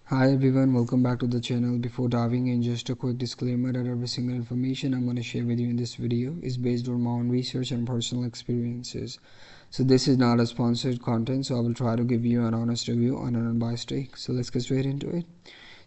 Hi everyone, welcome back to the channel. Before diving in, just a quick disclaimer that every single information I'm going to share with you in this video is based on my own research and personal experiences. So this is not a sponsored content, so I will try to give you an honest review on an unbiased take. So let's get straight into it.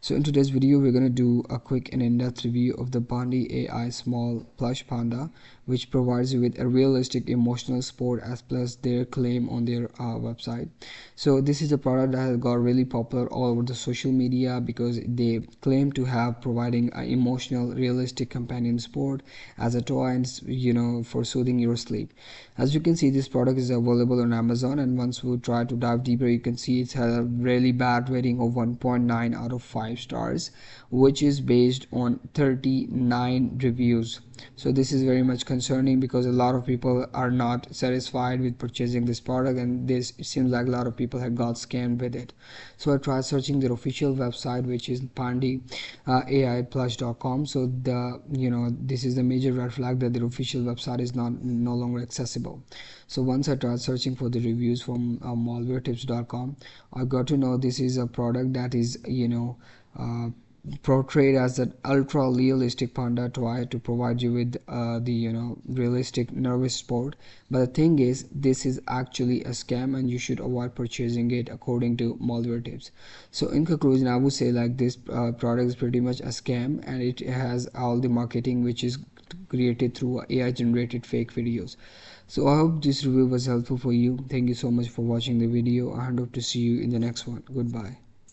So in today's video, we're going to do a quick and in-depth review of the Pandy AI small plush panda, which provides you with a realistic emotional support as plus their claim on their website. So this is a product that has got really popular all over the social media because they claim to have providing an emotional, realistic companion support as a toy and for soothing your sleep. As you can see, this product is available on Amazon, and once we try to dive deeper, you can see it has a really bad rating of 1.9 out of 5 stars, which is based on 39 reviews. So this is very much concerning because a lot of people are not satisfied with purchasing this product, and it seems like a lot of people have got scammed with it. So I tried searching their official website, which is Pandy AIPlush.com. So this is the major red flag that their official website is no longer accessible. So once I tried searching for the reviews from malwaretips.com, I got to know this is a product that is portrayed as an ultra realistic panda toy to provide you with the realistic nervous support. But the thing is, this is actually a scam and you should avoid purchasing it according to malware tips. So in conclusion, I would say like this product is pretty much a scam, and it has all the marketing which is created through AI generated fake videos. So I hope this review was helpful for you. Thank you so much for watching the video. I hope to see you in the next one. Goodbye.